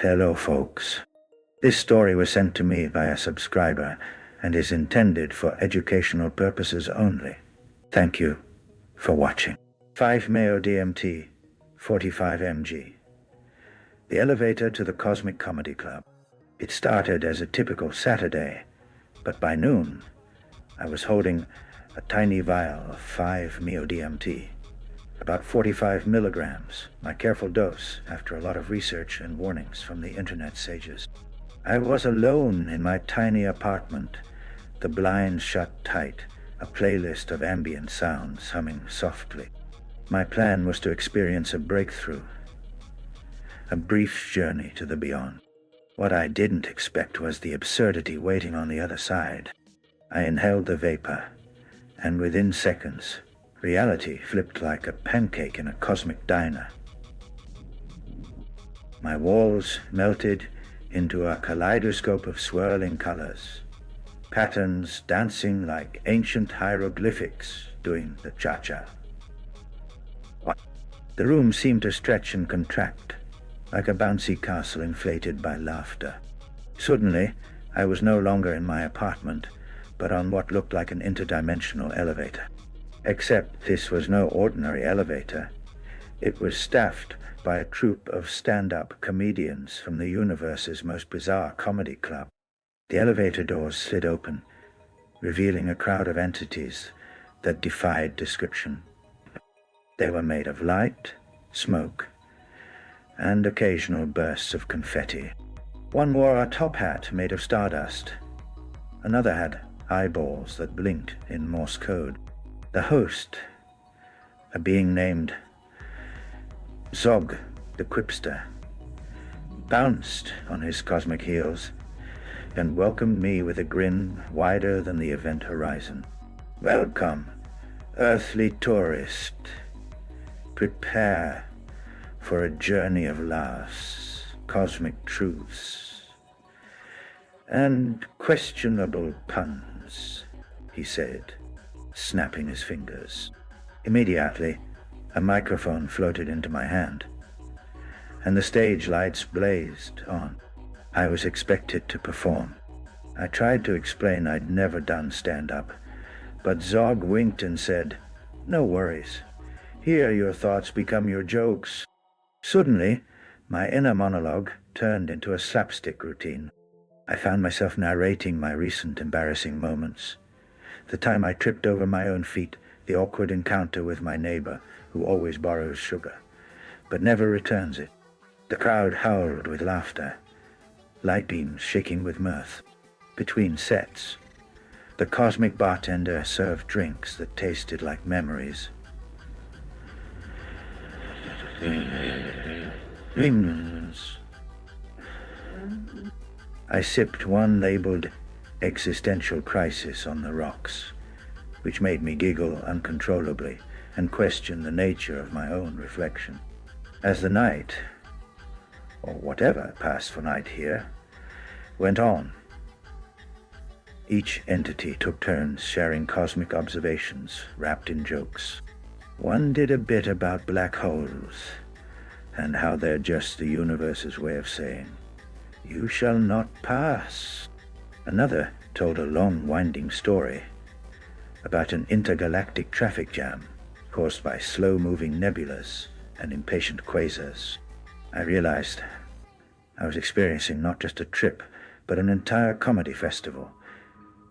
Hello, folks. This story was sent to me by a subscriber and is intended for educational purposes only. Thank you for watching. 5 Mayo DMT, 45 mg. The elevator to the Cosmic Comedy Club. It started as a typical Saturday, but by noon, I was holding a tiny vial of 5 Mayo DMT. About 45 milligrams, my careful dose after a lot of research and warnings from the internet sages. I was alone in my tiny apartment, the blinds shut tight, a playlist of ambient sounds humming softly. My plan was to experience a breakthrough, a brief journey to the beyond. What I didn't expect was the absurdity waiting on the other side. I inhaled the vapor, and within seconds, reality flipped like a pancake in a cosmic diner. My walls melted into a kaleidoscope of swirling colors, patterns dancing like ancient hieroglyphics doing the cha-cha. The room seemed to stretch and contract, like a bouncy castle inflated by laughter. Suddenly, I was no longer in my apartment, but on what looked like an interdimensional elevator. Except this was no ordinary elevator. It was staffed by a troupe of stand-up comedians from the universe's most bizarre comedy club. The elevator doors slid open, revealing a crowd of entities that defied description. They were made of light, smoke, and occasional bursts of confetti. One wore a top hat made of stardust. Another had eyeballs that blinked in Morse code. The host, a being named Zog the Quipster, bounced on his cosmic heels and welcomed me with a grin wider than the event horizon. Welcome, earthly tourist. Prepare for a journey of laughs, cosmic truths, and questionable puns, he said, snapping his fingers. Immediately, a microphone floated into my hand, and the stage lights blazed on. I was expected to perform. I tried to explain I'd never done stand-up, but Zog winked and said, "No worries. Here your thoughts become your jokes." Suddenly, my inner monologue turned into a slapstick routine. I found myself narrating my recent embarrassing moments. The time I tripped over my own feet, the awkward encounter with my neighbor, who always borrows sugar, but never returns it. The crowd howled with laughter, light beams shaking with mirth. Between sets, the cosmic bartender served drinks that tasted like memories. I sipped one labeled Existential Crisis on the Rocks, which made me giggle uncontrollably and question the nature of my own reflection. As the night, or whatever passed for night here, went on, each entity took turns sharing cosmic observations wrapped in jokes. One did a bit about black holes and how they're just the universe's way of saying, "You shall not pass." Another told a long, winding story about an intergalactic traffic jam caused by slow-moving nebulas and impatient quasars. I realized I was experiencing not just a trip, but an entire comedy festival,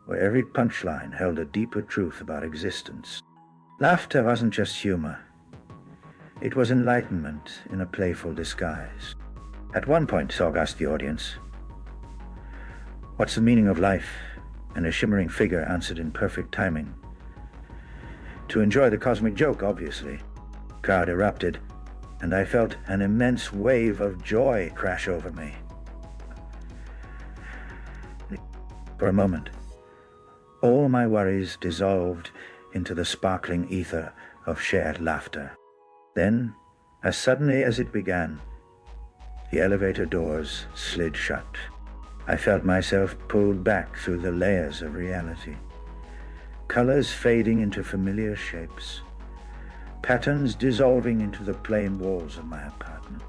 where every punchline held a deeper truth about existence. Laughter wasn't just humor. It was enlightenment in a playful disguise. At one point, Zog asked the audience, "What's the meaning of life?" And a shimmering figure answered in perfect timing, "To enjoy the cosmic joke, obviously." The crowd erupted, and I felt an immense wave of joy crash over me. For a moment, all my worries dissolved into the sparkling ether of shared laughter. Then, as suddenly as it began, the elevator doors slid shut. I felt myself pulled back through the layers of reality, colors fading into familiar shapes, patterns dissolving into the plain walls of my apartment.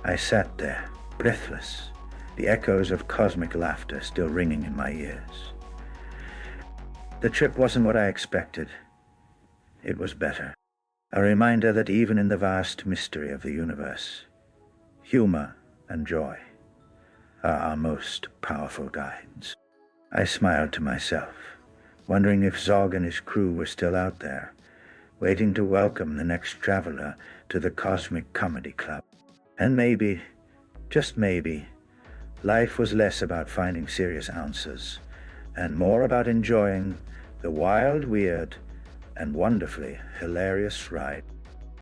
I sat there, breathless, the echoes of cosmic laughter still ringing in my ears. The trip wasn't what I expected. It was better. A reminder that even in the vast mystery of the universe, humor and joy are our most powerful guides. I smiled to myself, wondering if Zog and his crew were still out there, waiting to welcome the next traveler to the Cosmic Comedy Club. And maybe, just maybe, life was less about finding serious answers and more about enjoying the wild, weird, and wonderfully hilarious ride.